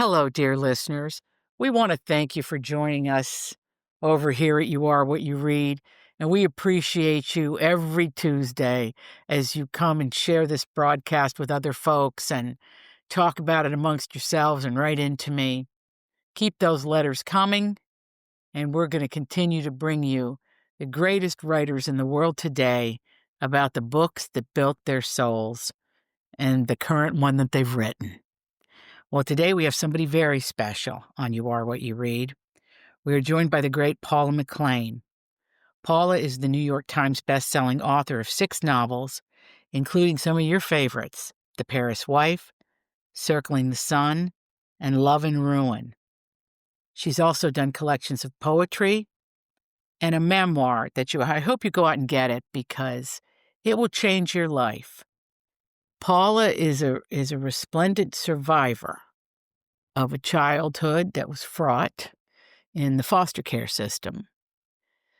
Hello, dear listeners. We want to thank you for joining us over here at You Are What You Read, and we appreciate you every Tuesday as you come and share this broadcast with other folks and talk about it amongst yourselves and write into me. Keep those letters coming, and we're going to continue to bring you the greatest writers in the world today about the books that built their souls and the current one that they've written. Well, today we have somebody very special on You Are What You Read. We are joined by the great Paula McLain. Paula is the New York Times bestselling author of 6 novels, including some of your favorites, The Paris Wife, Circling the Sun, and Love and Ruin. She's also done collections of poetry and a memoir that I hope you go out and get it because it will change your life. Paula is a resplendent survivor of a childhood that was fraught in the foster care system.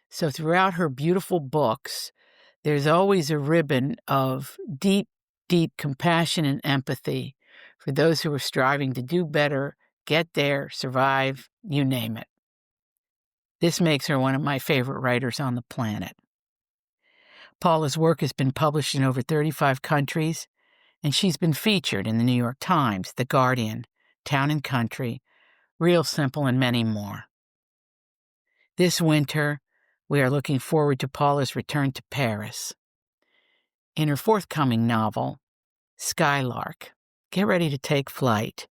So throughout her beautiful books, there's always a ribbon of deep, deep compassion and empathy for those who are striving to do better, get there, survive, you name it. This makes her one of my favorite writers on the planet. Paula's work has been published in over 35 countries, and she's been featured in the New York Times, The Guardian, Town and Country, Real Simple, and many more. This winter, we are looking forward to Paula's return to Paris. In her forthcoming novel, Skylark, get ready to take flight.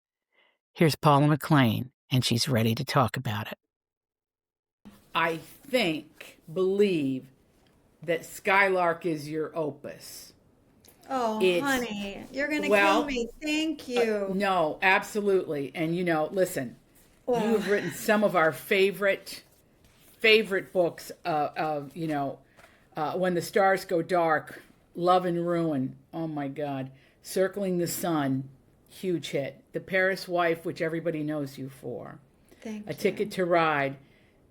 Here's Paula McLain, and she's ready to talk about it. I believe that Skylark is your opus. Oh, honey, you're going to kill me. Thank you. No, absolutely. And, listen, you have written some of our favorite books, When the Stars Go Dark, Love and Ruin, oh my God, Circling the Sun, huge hit, The Paris Wife, which everybody knows you for, Thank A you. Ticket to Ride,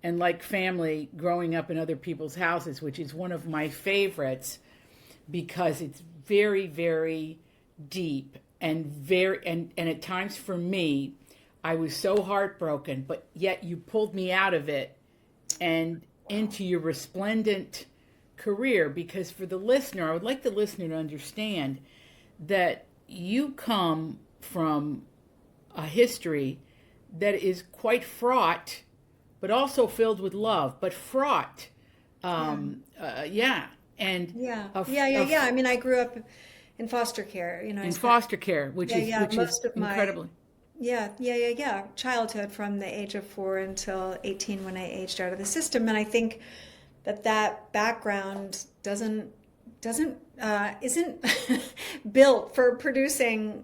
and Like Family, Growing Up in Other People's Houses, which is one of my favorites because it's very, very deep and and at times for me, I was so heartbroken, but yet you pulled me out of it and into your resplendent career, because for the listener, I would like the listener to understand that you come from a history that is quite fraught, but also filled with love, but fraught. I mean, I grew up in foster care, in foster care, which is incredibly. Childhood from the age of 4 until 18 when I aged out of the system. And I think that background isn't built for producing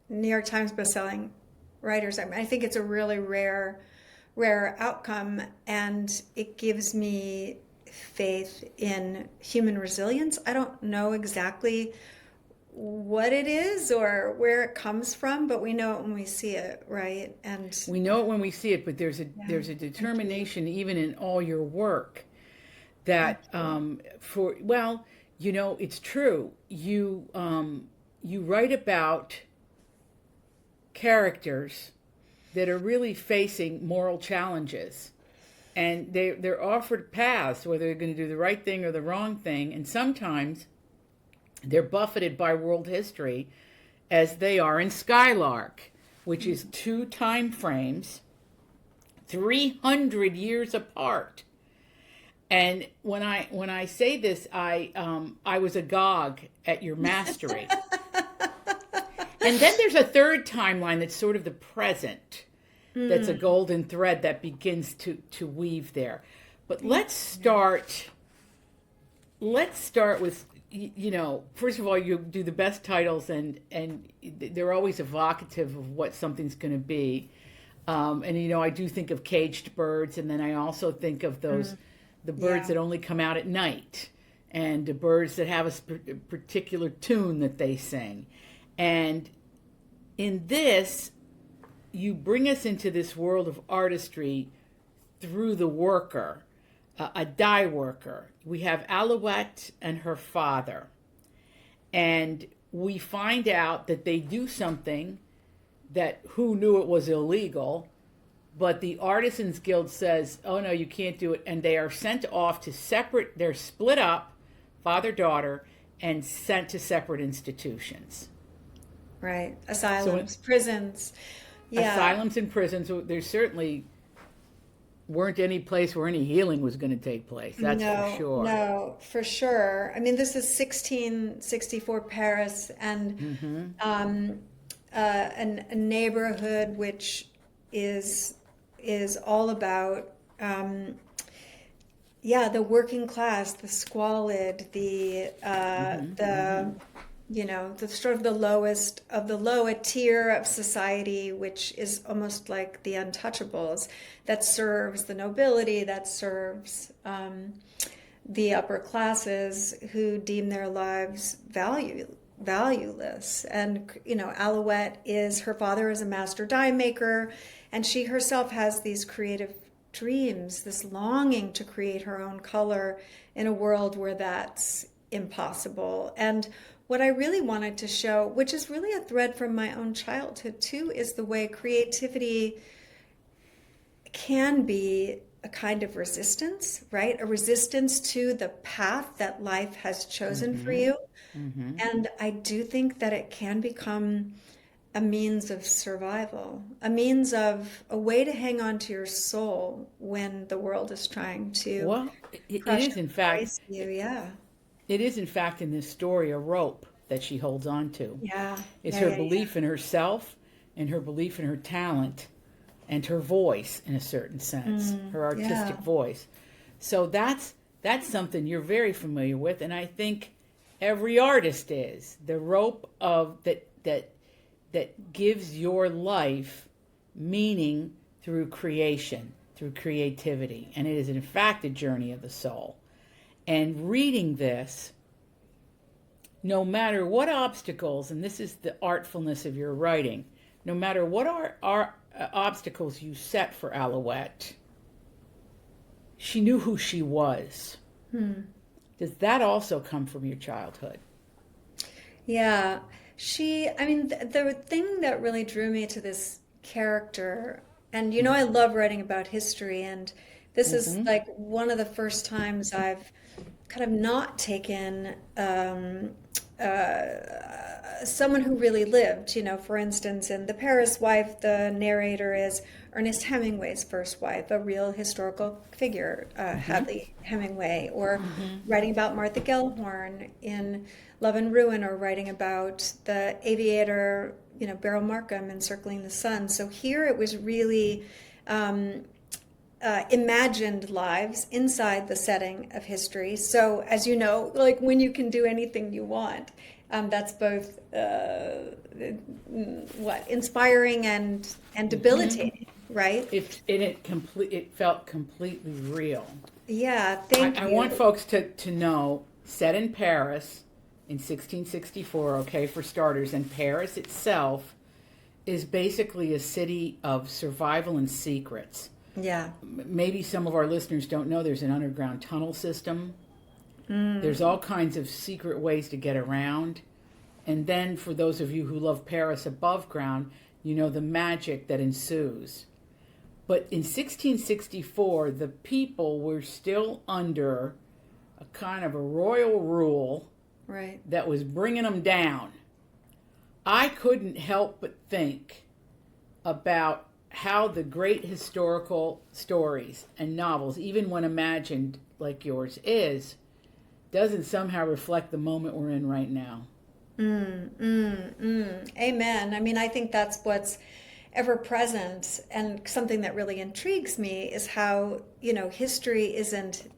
New York Times bestselling writers. I mean, I think it's a really rare outcome, and it gives me faith in human resilience. I don't know exactly what it is or where it comes from, but we know it when we see it, right? And we know it when we see it, but there's a determination even in all your work that it's true. You write about characters that are really facing moral challenges, and they're offered paths, whether they're going to do the right thing or the wrong thing, and sometimes they're buffeted by world history, as they are in Skylark, which is 2 time frames, 300 years apart. And when I say this, I was agog at your mastery. And then there's a third timeline that's sort of the present. That's a golden thread that begins to weave there. But let's start with, first of all, you do the best titles, and they're always evocative of what something's going to be. I do think of Caged Birds, and then I also think of the birds that only come out at night, and the birds that have a particular tune that they sing. And in this, you bring us into this world of artistry through the worker, a dye worker. We have Alouette and her father. And we find out that they do something that who knew it was illegal, but the Artisans Guild says, oh no, you can't do it. And they are sent off to separate, they're split up, father, daughter, and sent to separate institutions. Right. So Asylums, prisons. Yeah. asylums and prisons, there certainly weren't any place where any healing was going to take place. That's for No, sure. no, for sure. I mean, this is 1664 Paris, and a neighborhood which is is all about yeah, the working class, the squalid, the you know, the sort of the lowest of the lower tier of society, which is almost like the untouchables, that serves the nobility, that serves the upper classes who deem their lives valueless. And you know, Alouette is, her father is a master die maker, and she herself has these creative dreams, this longing to create her own color in a world where that's impossible. And what I really wanted to show, which is really a thread from my own childhood too, is the way creativity can be a kind of resistance, right? A resistance to the path that life has chosen for you. And I do think that it can become a means of survival, a means of a way to hang on to your soul when the world is trying to Well, it crush is and in fact, replace you. Yeah. it is in fact in this story a rope that she holds on to. Yeah. It's Yeah. her Yeah. Yeah. belief in herself and her belief in her talent and her voice in a certain sense, her artistic Yeah. voice. So that's something you're very familiar with, and I think every artist is. The rope of that gives your life meaning through creation, through creativity, and it is in fact a journey of the soul. And reading this, no matter what obstacles, and this is the artfulness of your writing, no matter what are obstacles you set for Alouette, she knew who she was. Does that also come from your childhood? Yeah. I mean, the thing that really drew me to this character, and you know, I love writing about history, and this is like one of the first times I've kind of not taken someone who really lived. You know, for instance, in The Paris Wife, the narrator is Ernest Hemingway's first wife, a real historical figure, Hadley Hemingway, or writing about Martha Gellhorn in Love and Ruin, or writing about the aviator, you know, Beryl Markham in Circling the Sun. So here it was really imagined lives inside the setting of history. So as you know, like when you can do anything you want, that's both inspiring and debilitating, right? It felt completely real. Yeah, thank I you. want folks to know, set in Paris in 1664, okay, for starters, and Paris itself is basically a city of survival and secrets. Yeah. Maybe some of our listeners don't know there's an underground tunnel system. There's all kinds of secret ways to get around. And then for those of you who love Paris above ground, you know the magic that ensues. But in 1664, the people were still under a kind of a royal rule Right. that was bringing them down. I couldn't help but think about how the great historical stories and novels, even when imagined like yours is, doesn't somehow reflect the moment we're in right now. Amen. I mean, I think that's what's ever present, and something that really intrigues me is how, you know, history isn't,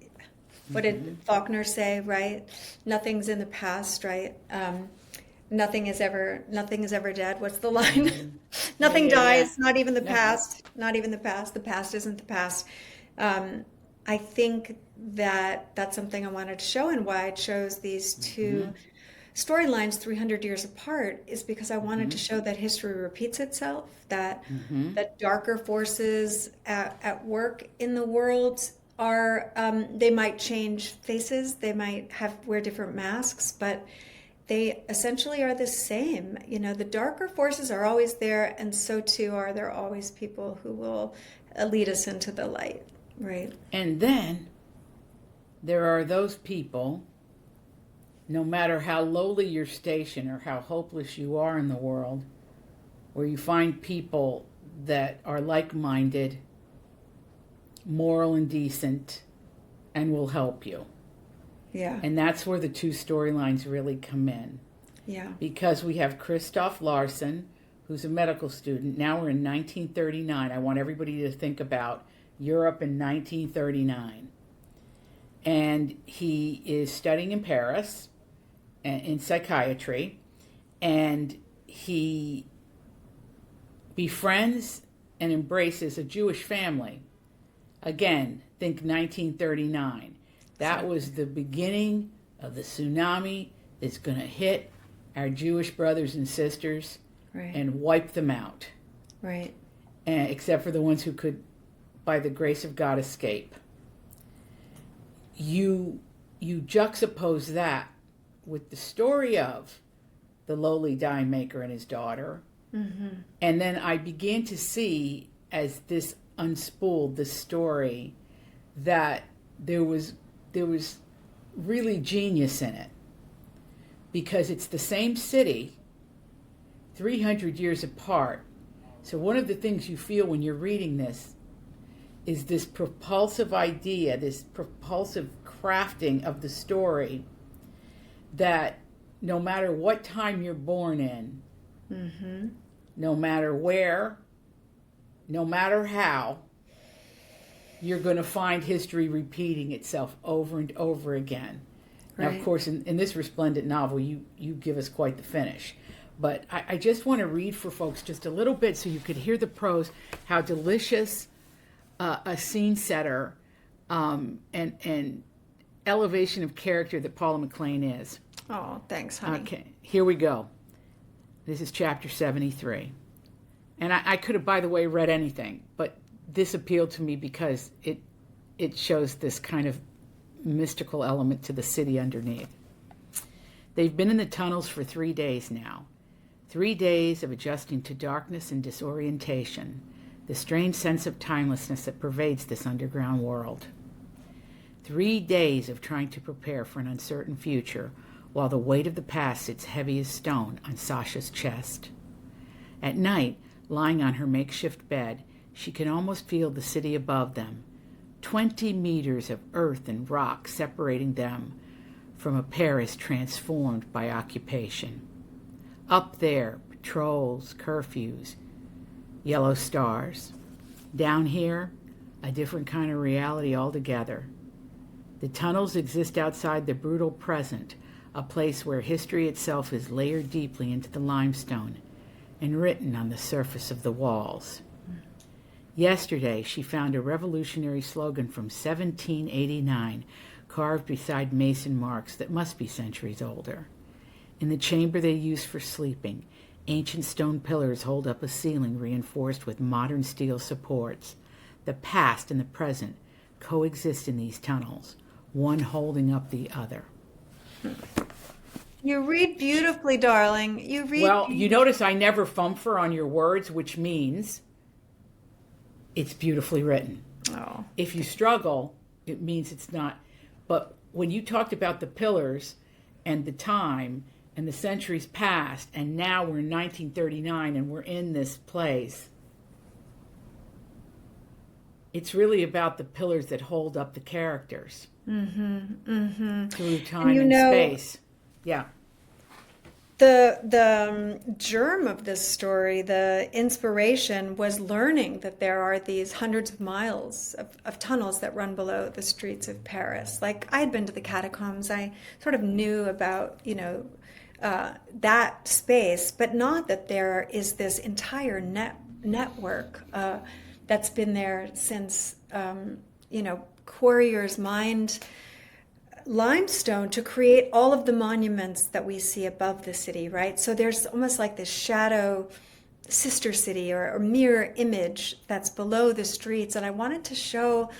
what did Faulkner say, right? Nothing's in the past, right? Nothing is ever dead. What's the line? Nothing dies, not even the past, not even the past. The past isn't the past. I think that that's something I wanted to show, and why I chose these two storylines 300 years apart is because I wanted to show that history repeats itself, that that darker forces at work in the world are, they might change faces, they might wear different masks, but they essentially are the same. The darker forces are always there, and so too are there always people who will lead us into the light, right? And then there are those people, no matter how lowly your station or how hopeless you are in the world, where you find people that are like-minded, moral and decent, and will help you. Yeah. And that's where the two storylines really come in. Yeah. Because we have Christoph Larsen, who's a medical student. Now we're in 1939. I want everybody to think about Europe in 1939. And he is studying in Paris in psychiatry. And he befriends and embraces a Jewish family. Again, think 1939. That was the beginning of the tsunami that's going to hit our Jewish brothers and sisters, right, and wipe them out. Right. Except for the ones who could, by the grace of God, escape. You juxtapose that with the story of the lowly dye maker and his daughter. Mm-hmm. And then I began to see, as this unspooled the story, that there was really genius in it, because it's the same city 300 years apart. So one of the things you feel when you're reading this is this propulsive idea, this propulsive crafting of the story, that no matter what time you're born in, mm-hmm, no matter where, no matter how, you're going to find history repeating itself over and over again. Now, right. Of course, in this resplendent novel, you give us quite the finish. But I just want to read for folks just a little bit so you could hear the prose, how delicious a scene setter and elevation of character that Paula McLain is. Oh, thanks, honey. Okay, here we go. This is chapter 73. And I could have, by the way, read anything, but this appealed to me because it shows this kind of mystical element to the city underneath. They've been in the tunnels for 3 days now. 3 days of adjusting to darkness and disorientation, the strange sense of timelessness that pervades this underground world. 3 days of trying to prepare for an uncertain future while the weight of the past sits heavy as stone on Sasha's chest. At night, lying on her makeshift bed, she can almost feel the city above them, 20 meters of earth and rock separating them from a Paris transformed by occupation. Up there, patrols, curfews, yellow stars. Down here, a different kind of reality altogether. The tunnels exist outside the brutal present, a place where history itself is layered deeply into the limestone and written on the surface of the walls. Yesterday, she found a revolutionary slogan from 1789 carved beside mason marks that must be centuries older. In the chamber they use for sleeping, ancient stone pillars hold up a ceiling reinforced with modern steel supports. The past and the present coexist in these tunnels, one holding up the other. You read beautifully, darling. You read. Well, you notice I never fumfer on your words, which means it's beautifully written. Oh. If you struggle, it means it's not. But when you talked about the pillars and the time and the centuries past, and now we're in 1939 and we're in this place, it's really about the pillars that hold up the characters through time and space. Yeah. The germ of this story, the inspiration, was learning that there are these hundreds of miles of tunnels that run below the streets of Paris. Like, I had been to the catacombs. I sort of knew about, that space, but not that there is this entire network that's been there since, quarriers mined limestone to create all of the monuments that we see above the city, right? So there's almost like this shadow sister city or mirror image that's below the streets. And I wanted to show,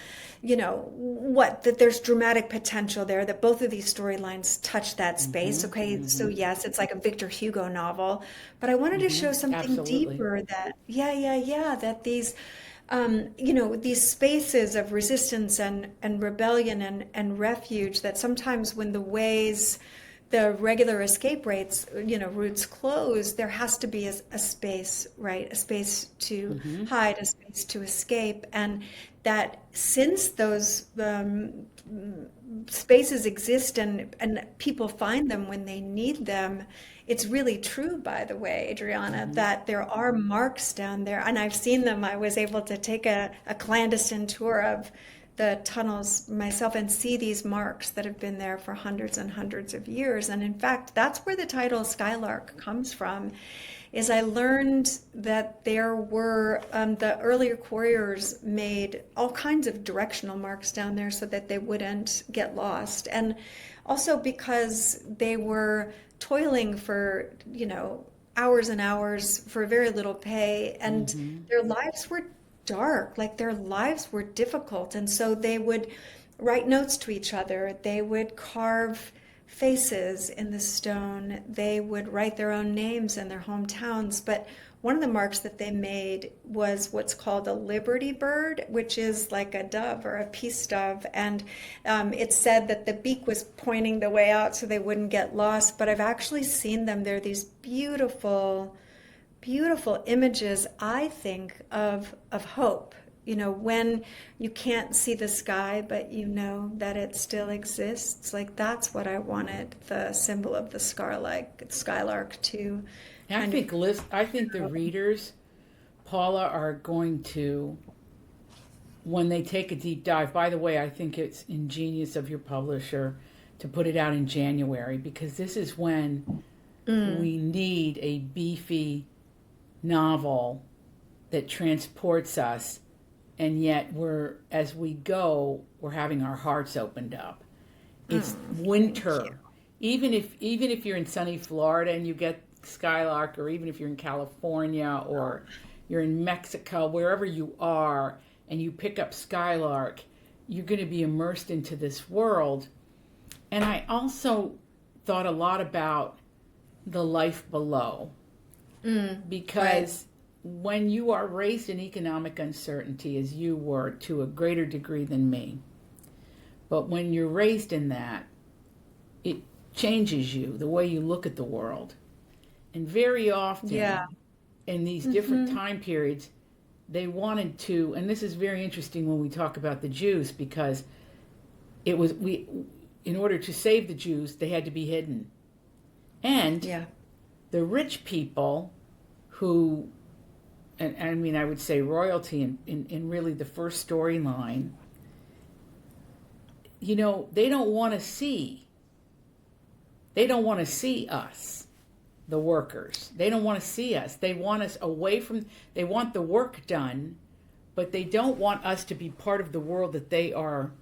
that there's dramatic potential there, that both of these storylines touch that space. Okay, so yes, it's like a Victor Hugo novel, but I wanted to show something Absolutely. deeper, that, yeah, that these spaces of resistance and rebellion and refuge, that sometimes when the regular escape routes close, there has to be a space, right? A space to hide, a space to escape. And that since those spaces exist and people find them when they need them, it's really true, by the way, Adriana, that there are marks down there. And I've seen them. I was able to take a clandestine tour of the tunnels myself and see these marks that have been there for hundreds and hundreds of years. And in fact, that's where the title Skylark comes from. Is I learned that there were the earlier quarriers made all kinds of directional marks down there so that they wouldn't get lost. And also because they were toiling for, hours and hours for very little pay, and their lives were dark, like their lives were difficult. And so they would write notes to each other, they would carve faces in the stone, they would write their own names and their hometowns. But one of the marks that they made was what's called a liberty bird, which is like a dove or a peace dove. And it said that the beak was pointing the way out so they wouldn't get lost. But I've actually seen them. They're these beautiful, beautiful images, I think, of hope. When you can't see the sky, but you know that it still exists. Like, that's what I wanted the symbol of the skylark to I kind think I think the of. readers, Paula, are going to, when they take a deep dive. By the way, I think it's ingenious of your publisher to put it out in January, because this is when we need a beefy novel that transports us, and yet as we go, we're having our hearts opened up. It's Thank you. winter. Even if you're in sunny Florida and you get Skylark, or even if you're in California or you're in Mexico, wherever you are, and you pick up Skylark, you're going to be immersed into this world. And I also thought a lot about the life below, Right. because when you are raised in economic uncertainty, as you were to a greater degree than me, but when you're raised in that, it changes you, the way you look at the world. And very Yeah. often in these different time periods, they wanted to, and this is very interesting when we talk about the Jews, because in order to save the Jews, they had to be hidden. And Yeah. the rich people who, and I mean, I would say royalty in really the first storyline, they don't want to see us, the workers. They don't want to see us. They want us they want the work done, but they don't want us to be part of the world that they are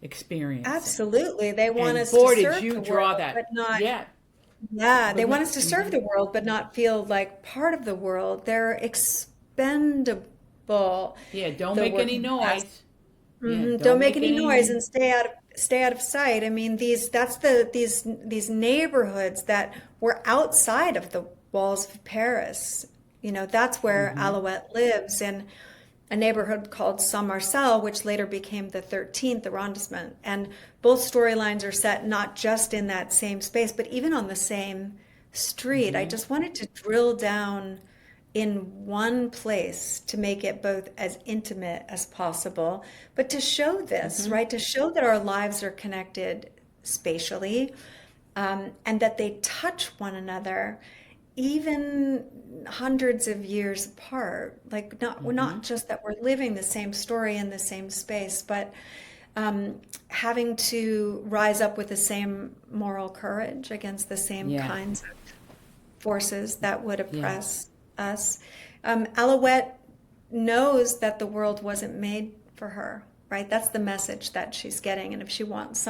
experiencing. Absolutely. They want And us to boy, did serve you the draw world, that. but not, Yeah, yeah, they but want not. us to serve the world, but not feel like part of the world. They're expendable, Yeah, don't the make any working class. noise. Yeah, Don't don't make make any noise any. and stay out of sight. I mean, these neighborhoods that were outside of the walls of Paris. That's where Alouette lives, in a neighborhood called Saint Marcel, which later became the 13th arrondissement. And both storylines are set not just in that same space, but even on the same street. I just wanted to drill down in one place to make it both as intimate as possible, but to show this, right? To show that our lives are connected spatially, and that they touch one another even hundreds of years apart. Like, not just that we're living the same story in the same space, but having to rise up with the same moral courage against the same Yeah, kinds of forces that would yeah. oppress us. Alouette knows that the world wasn't made for her, right? That's the message that she's getting. And if she wants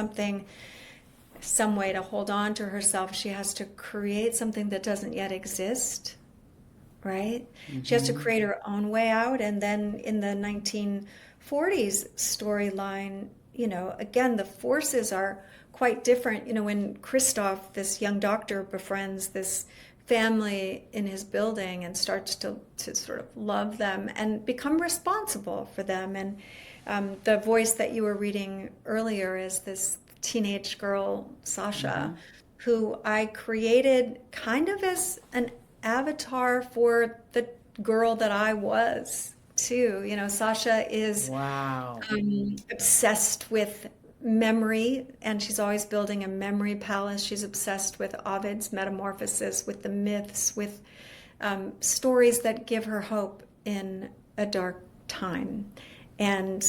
some way to hold on to herself, she has to create something that doesn't yet exist. right? She has to Mm-hmm. create her own way out. And then in the 1940s storyline, again, the forces are quite different. When Christoph, this young doctor, befriends this family in his building and starts to sort of love them and become responsible for them. And the voice that you were reading earlier is this teenage girl, Sasha, Mm-hmm. who I created kind of as an avatar for the girl that I was too. Sasha is Wow. obsessed with memory, and she's always building a memory palace. She's obsessed with Ovid's Metamorphosis, with the myths, with stories that give her hope in a dark time. And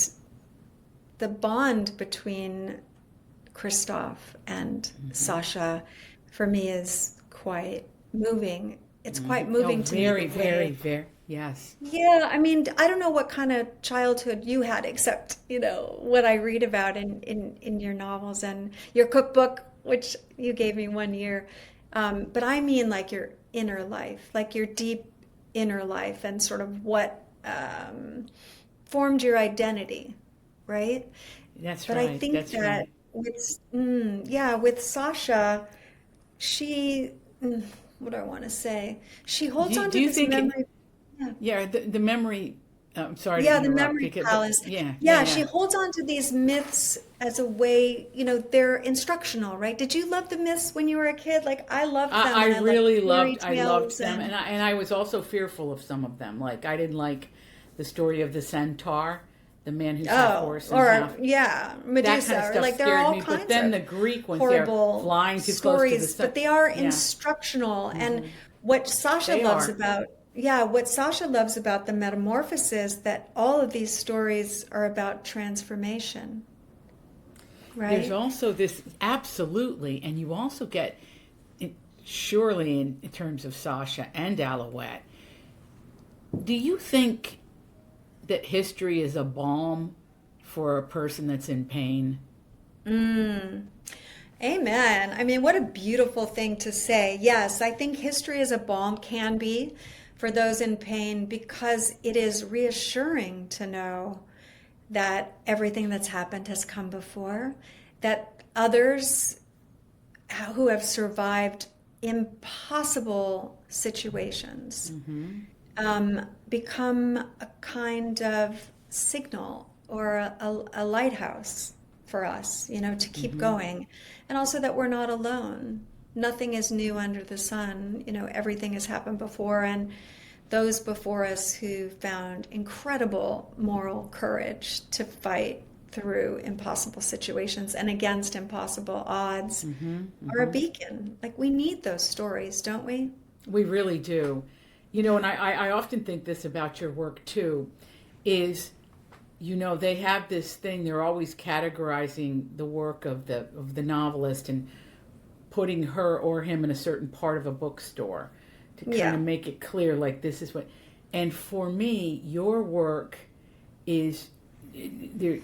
the bond between Christoph and Mm-hmm. Sasha for me is quite moving. It's Mm-hmm. quite Oh, moving to me very, the very, way. very, yes. Yeah, I mean, I don't know what kind of childhood you had, except, what I read about in your novels and your cookbook, which you gave me one year. But I mean like your inner life, like your deep inner life and sort of what formed your identity, right? That's But I right. think That's that right. yeah, with Sasha, she, what do I want to say? She holds on Do to you this think it, memory. Yeah, yeah, the memory, I'm sorry to yeah, the interrupt memory because, but palace. yeah, yeah, Yeah, she yeah. holds on to these myths as a way, they're instructional, right? Did you love the myths when you were a kid? Like I loved them, I and I loved really fairy I loved tales them, and and I was also fearful of some of them. Like I didn't like the story of the centaur, the man who's half oh, horse and or half yeah, that kind of Medusa, or stuff like there are scared all me. But kinds then of the Greek ones, they're horrible flying too close to the stories, sun. but they are Yeah, instructional. And what Sasha they loves are. about, yeah, what Sasha loves about the Metamorphosis, that all of these stories are about transformation, There's right? also this absolutely, and you also get surely in terms of Sasha and Alouette. Do you think that history is a balm for a person that's in pain? Mm. Amen. I mean, what a beautiful thing to say. Yes, I think history as a balm can be for those in pain because it is reassuring to know that everything that's happened has come before, that others who have survived impossible situations Mm-hmm. become a kind of signal or a lighthouse for us, to keep Mm-hmm. going. And also that we're not alone. Nothing is new under the sun. Everything has happened before. And those before us who found incredible moral courage to fight through impossible situations and against impossible odds Mm-hmm. are a Mm-hmm. beacon. Like we need those stories, don't we? We really do. And I often think this about your work too, is they have this thing, they're always categorizing the work of the novelist and putting her or him in a certain part of a bookstore to kind Yeah. of make it clear like this is what, and for me your work is there,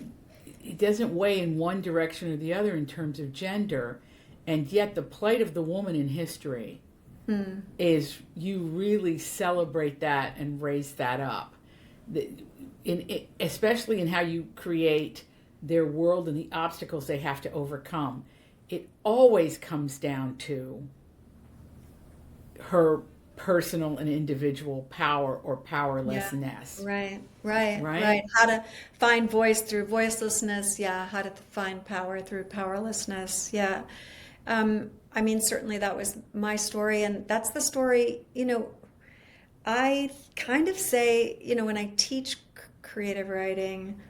it doesn't weigh in one direction or the other in terms of gender, and yet the plight of the woman in history Hmm. is you really celebrate that and raise that up, especially in how you create their world and the obstacles they have to overcome. It always comes down to her personal and individual power or Yeah. powerlessness, Right. Right. right? Right. How to find voice through voicelessness. Yeah. How to find power through powerlessness. Yeah. I mean, certainly that was my story, and that's the story. I kind of say, when I teach creative writing,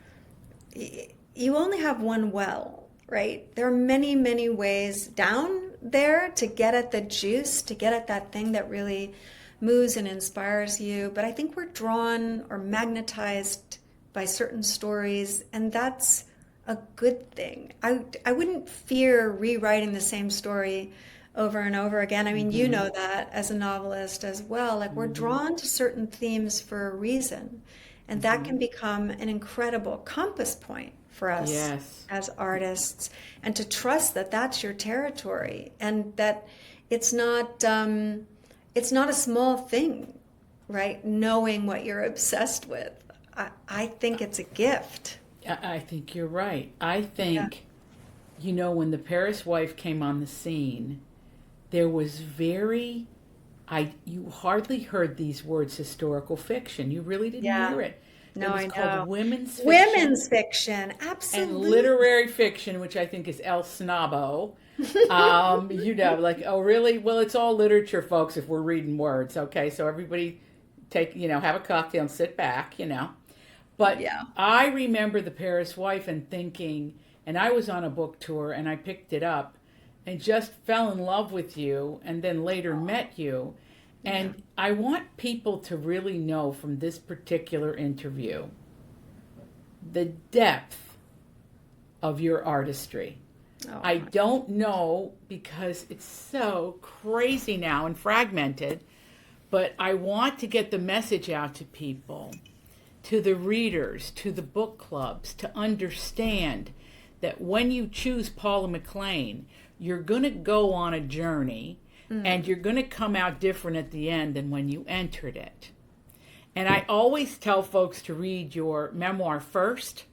you only have one well, right? There are many, many ways down there to get at the juice, to get at that thing that really moves and inspires you. But I think we're drawn or magnetized by certain stories, and that's a good thing. I wouldn't fear rewriting the same story over and over again. I mean, you Mm-hmm. know that as a novelist as well. Like we're Mm-hmm. drawn to certain themes for a reason. And that Mm-hmm. can become an incredible compass point for us Yes. as artists. And to trust that that's your territory and that it's not a small thing right? Knowing what you're obsessed with. I think it's a gift. I think you're right. I Yeah. think, when the Paris wife came on the scene, there was you hardly heard these words historical fiction. You really didn't Yeah. hear it. It No, was I called know. women's fiction Women's fiction. and Absolutely. literary fiction, which I think is El Snobbo. Like, oh, really? Well, it's all literature, folks, if we're reading words. Okay, so everybody have a cocktail and sit back. But Yeah. I remember The Paris Wife and thinking, and I was on a book tour and I picked it up and just fell in love with you and then later met you. Yeah. And I want people to really know from this particular interview the depth of your artistry. Oh, I don't know because it's so crazy now and fragmented, but I want to get the message out to people, to the readers, to the book clubs, to understand that when you choose Paula McLain, you're going to go on a journey and you're going to come out different at the end than when you entered it. And I always tell folks to read your memoir first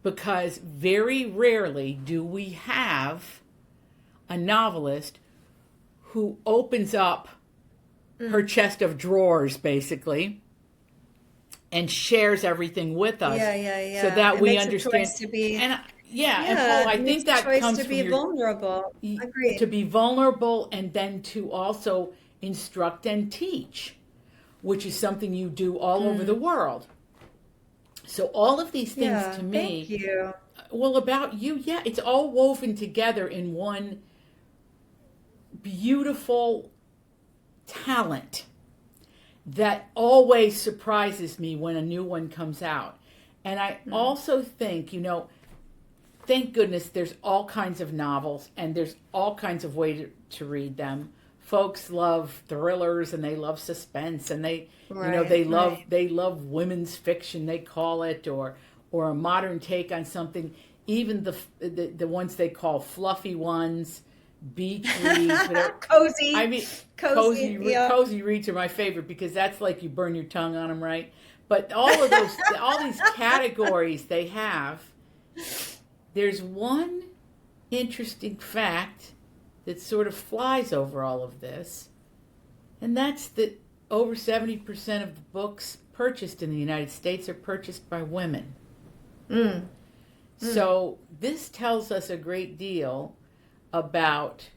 because very rarely do we have a novelist who opens up her chest of drawers, basically, and shares everything with us, yeah. so that It we makes a understand. choice to be, And and yeah, Paul, I it makes think a that choice comes to from be vulnerable. to Agreed. be vulnerable, and then to also instruct and teach, which is something you do all over the world. So all of these things Yeah, to thank me, you. well, about you, yeah, it's all woven together in one beautiful talent that always surprises me when a new one comes out. And I also think, thank goodness there's all kinds of novels and there's all kinds of ways to read them. Folks love thrillers and they love suspense and they love Right. they love women's fiction, they call it, or a modern take on something. Even the ones they call fluffy ones, beach reads, whatever. I Cozy, mean, cozy, yeah. cozy reads are my favorite because that's like you burn your tongue on them, right? But all these categories they have, there's one interesting fact that sort of flies over all of this, and that's that over 70% of the books purchased in the United States are purchased by women. So this tells us a great deal about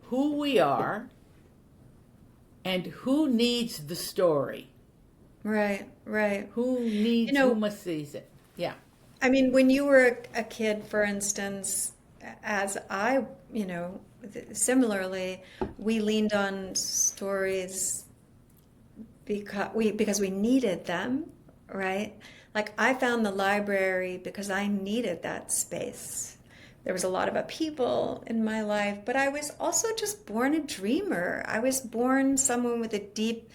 who we are and who needs the story. Right. Who must seize it. Yeah. I mean, when you were a kid, for instance, as I, similarly, we leaned on stories because we needed them, right? Like I found the library because I needed that space. There was a lot of upheaval in my life, but I was also just born a dreamer. I was born someone with a deep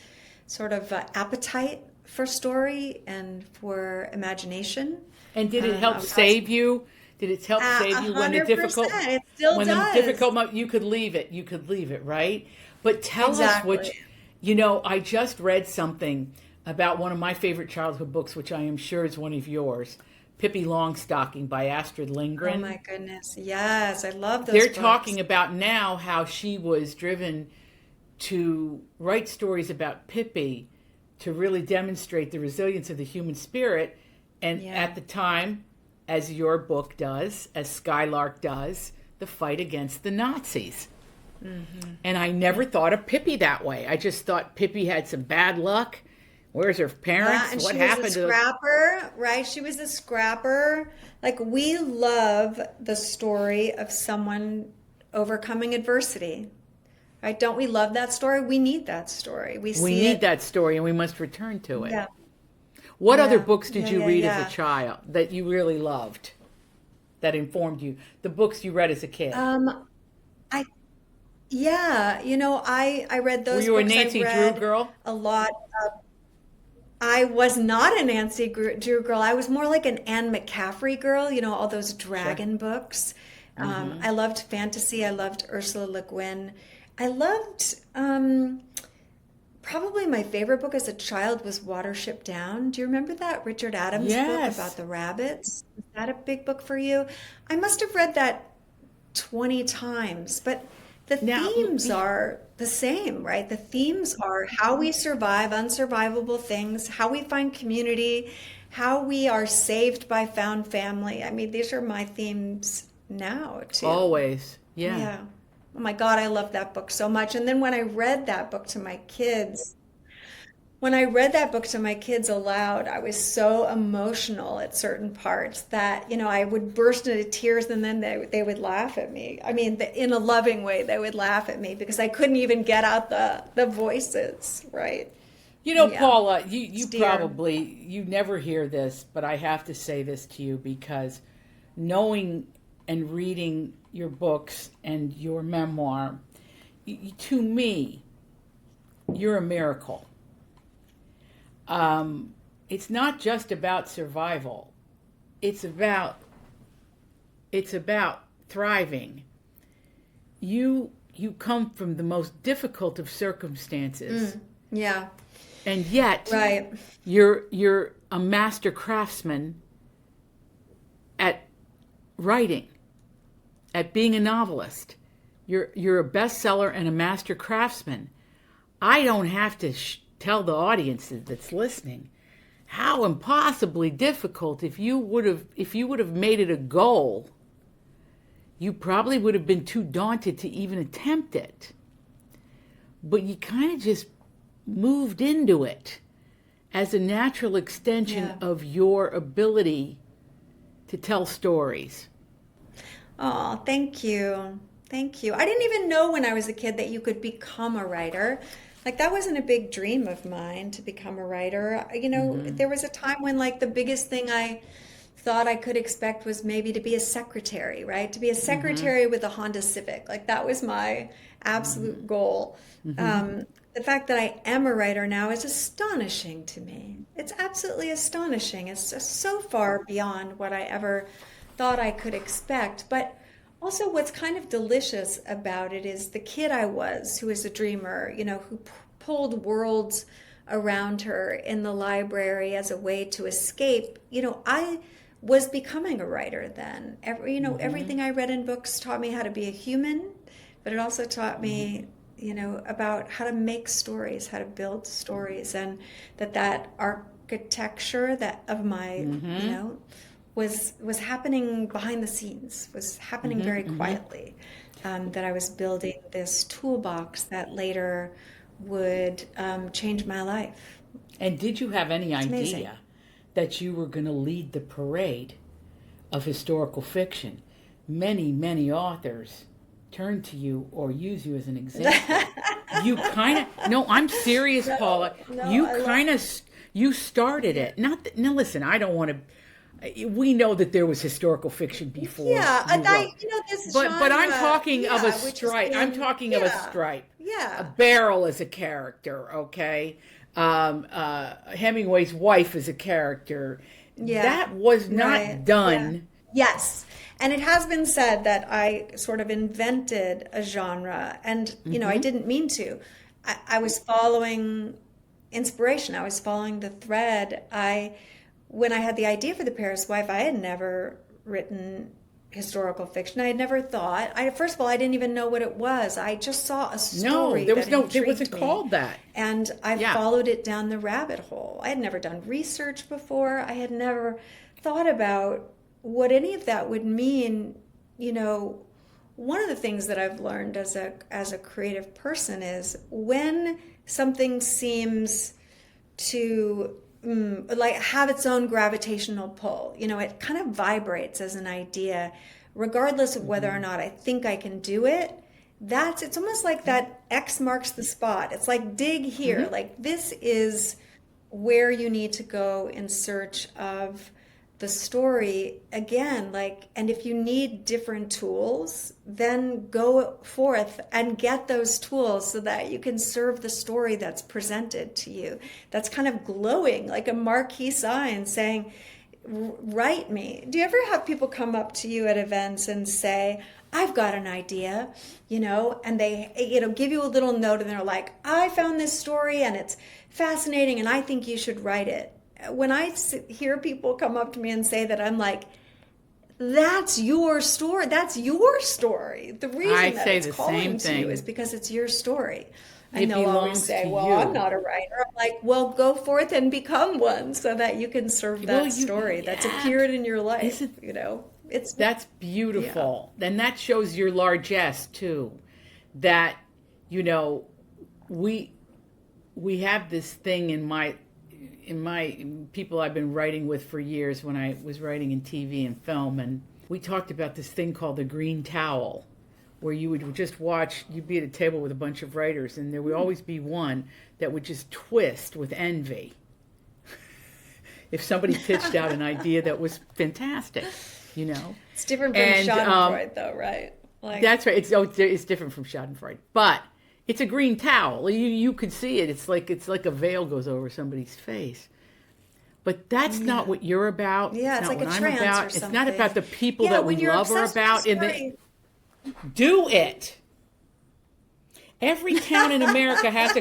sort of appetite for story and for imagination. And did it help I was save you? Did it help save you when the 100%. It still does. you could leave it. You could leave it, right? But tell us Exactly. I just read something about one of my favorite childhood books, which I am sure is one of yours, Pippi Longstocking by Astrid Oh Lindgren. my goodness. Yes, I love those They're books. talking about now how she was driven to write stories about Pippi to really demonstrate the resilience of the human spirit. And Yeah. at the time, as your book does, as Skylark does, the fight against the Nazis. And I never thought of Pippi that way. I just thought Pippi had some bad luck. Where's her Yeah, parents? and What she was happened a to scrapper, right? She was a scrapper. Like we love the story of someone overcoming adversity, right? Don't we love that story? We need that story. We We see need it. that story and we must return to it. Yeah, What other yeah, books did yeah, you yeah, read as a yeah. child that you really loved, that informed you? The books you read as a kid. I yeah, I read Were those you a books. I Nancy Drew read girl? a lot. I was not a Drew girl. I was more like an Anne McCaffrey girl, all those Sure. dragon books. Mm-hmm. I loved fantasy. I loved Ursula Le Guin. I loved Probably my favorite book as a child was Watership Down. Do you remember that Richard Adams book about Yes. the rabbits? Is that a big book for you? I must have read that 20 times, but the Now, themes are the same, right? The themes are how we survive unsurvivable things, how we find community, how we are saved by found family. I mean, these are my themes now too. always. Yeah. Yeah. Oh my God, I love that book so much. And then when I read that book to my kids aloud, I was so emotional at certain parts that, I would burst into tears and then they would laugh at me. I mean, in a loving way, they would laugh at me because I couldn't even get out the voices, right? Yeah, Paula, it's you dear. probably, you never hear this, but I have to say this to you because knowing and reading your books and your memoir, to me, you're a miracle. It's not just about survival. It's about it's about thriving. You come from the most difficult of circumstances, Yeah, and yet right. you're a master craftsman at writing, at being a novelist. You're a bestseller and a master craftsman. I don't have to tell the audience that's listening how impossibly difficult if you would have made it a goal, you probably would have been too daunted to even attempt it. But you kind of just moved into it as a natural extension Yeah. of your ability to tell stories. Oh, thank you. Thank you. I didn't even know when I was a kid that you could become a writer. Like that wasn't a big dream of mine to become a writer. There was a time when like the biggest thing I thought I could expect was maybe to be a secretary, right? To be a secretary with a Honda Civic. Like that was my absolute goal. The fact that I am a writer now is astonishing to me. It's absolutely astonishing. It's just so far beyond what I ever thought I could expect. But also, what's kind of delicious about it is the kid I was, who was a dreamer, who pulled worlds around her in the library as a way to escape. I was becoming a writer then. Everything I read in books taught me how to be a human, but it also taught me, about how to make stories, how to build stories, and that architecture that of my, was happening behind the scenes, was happening very quietly. That I was building this toolbox that later would change my life. And did you have any It's amazing. idea that you were going to lead the parade of historical fiction? Many, many authors turn to you or use you as an example. You kind of, no, I'm serious, Paula. No, You I love. kind of, you started it. Not that, now listen, I don't want to, we know that there was historical fiction before Yeah, you wrote. this But I'm genre, talking of a yeah, which has stripe. I'm been, talking of a yeah, stripe. A yeah, barrel is a character, okay? Hemingway's wife is a character. yeah, That was right, not yeah. done. Yes. And it has been said that I sort of invented a genre, and I didn't mean to. I was following inspiration. I was following the thread. When I had the idea for The Paris Wife, I had never written historical fiction. I had never thought. First of all, I didn't even know what it was. I just saw a No, story that there intrigued wasn't me, called that. and I Yeah. followed it down the rabbit hole. I had never done research before. I had never thought about what any of that would mean. You know, one of the things that I've learned as a creative person is when something seems to like have its own gravitational pull. It kind of vibrates as an idea, regardless of whether or not I think I can do it. It's almost like that X marks the spot. It's like dig here. Like this is where you need to go in search of the story again. Like, and if you need different tools, then go forth and get those tools so that you can serve the story that's presented to you, that's kind of glowing like a marquee sign saying, write me. Do you ever have people come up to you at events and say, I've got an idea, and they, give you a little note and they're like, I found this story and it's fascinating and I think you should write it. When I hear people come up to me and say that, I'm like, that's your story. That's your story. The reason that say it's the calling same to you thing. is because it's your story. And It they'll always belongs say, to well, I'm you. not a writer. I'm like, well, go forth and become one so that you can serve Well, that story that's yeah, appeared in your life. isn't It's, that's yeah. beautiful. And that shows your largesse too. That, you know, we we have this thing in my people I've been writing with for years when I was writing in TV and film, and we talked about this thing called the green towel, where you would just watch, you'd be at a table with a bunch of writers, and there would always be one that would just twist with envy if somebody pitched out an idea that was fantastic, you know. It's different from And Schadenfreude, though, right? Like, that's right. It's different from Schadenfreude, but it's a green towel. You could see it. It's like a veil goes over somebody's face. But that's not yeah. what you're about. Yeah, It's it's not like a what I'm trance or about. It's not something. about the people Yeah, that when we you're love or obsessed with a about. story, Do it. Every town in America has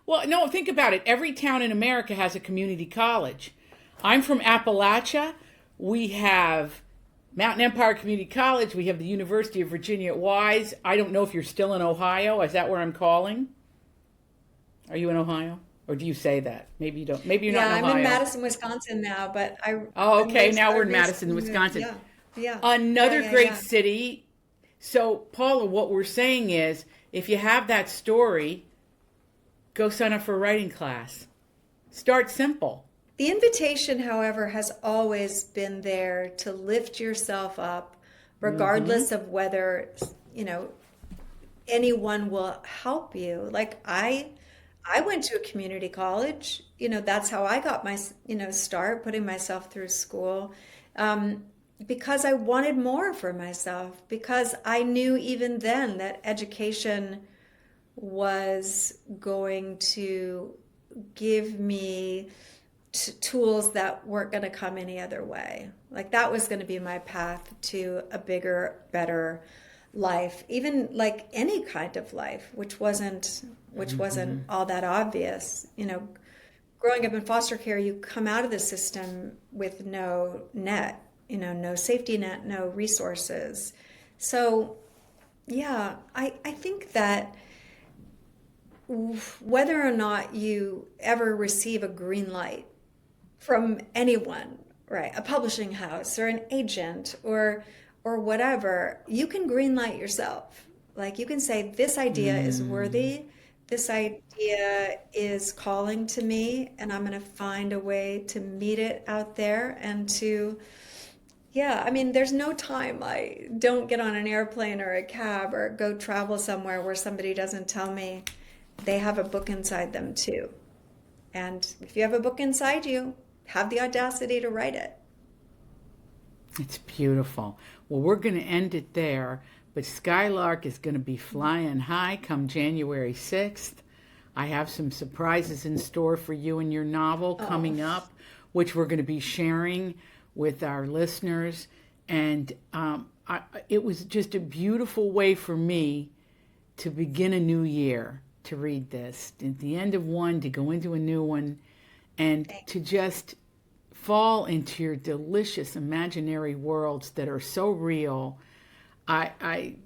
well, no, think about it. Every town in America has a community college. I'm from Appalachia. We have Mountain Empire Community College. We have the University of Virginia at Wise. I don't know if you're still in Ohio. Is that where I'm calling? Are you in Ohio? Or do you say that? Maybe you don't. Maybe you're yeah, not in I'm in Ohio. Madison, Wisconsin now, but Oh, okay. Now I we're in Madison, recently moved. Wisconsin. Yeah, yeah, yeah, Another yeah, great yeah. city. So, Paula, what we're saying is if you have that story, go sign up for a writing class. Start simple. The invitation, however, has always been there to lift yourself up, Mm-hmm. regardless of whether, you know, anyone will help you. Like I went to a community college. That's how I got my, start putting myself through school. Because I wanted more for myself, because I knew even then that education was going to give me tools that weren't going to come any other way. Like that was going to be my path to a bigger, better life, even like any kind of life, which wasn't all that obvious. Growing up in foster care, you come out of the system with no net, no safety net, no resources. So yeah, I think that whether or not you ever receive a green light from anyone, right? A publishing house or an agent or whatever, you can green light yourself. Like you can say, this idea is Mm. worthy, this idea is calling to me, and I'm going to find a way to meet it out there and to, yeah, I mean, there's no time I don't get on an airplane or a cab or go travel somewhere where somebody doesn't tell me they have a book inside them too. And if you have a book inside you, have the audacity to write it. It's beautiful. Well, we're going to end it there, but Skylark is going to be flying high come January 6th. I have some surprises in store for you and your novel Oh, coming up, which we're going to be sharing with our listeners. And it was just a beautiful way for me to begin a new year to read this. At the end of one, to go into a new one, and thank to just fall into your delicious imaginary worlds that are so real. I, I,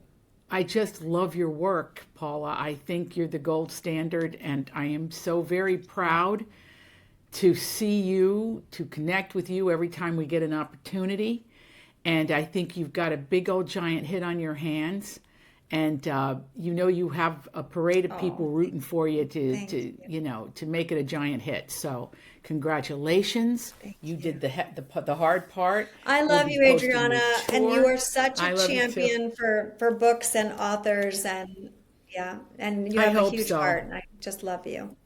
I just love your work, Paula. I think you're the gold standard, and I am so very proud to see you, to connect with you every time we get an opportunity. And I think you've got a big old giant hit on your hands. And you have a parade of oh, people rooting for you to, thank to you. you know to make it a giant hit. So congratulations, Thank you you. did the hard part. I We'll love be you, posting your Adriana, and you tour. are such a I love you too. champion for books and authors, and yeah, and you I have a hope huge so. heart, and I just love you.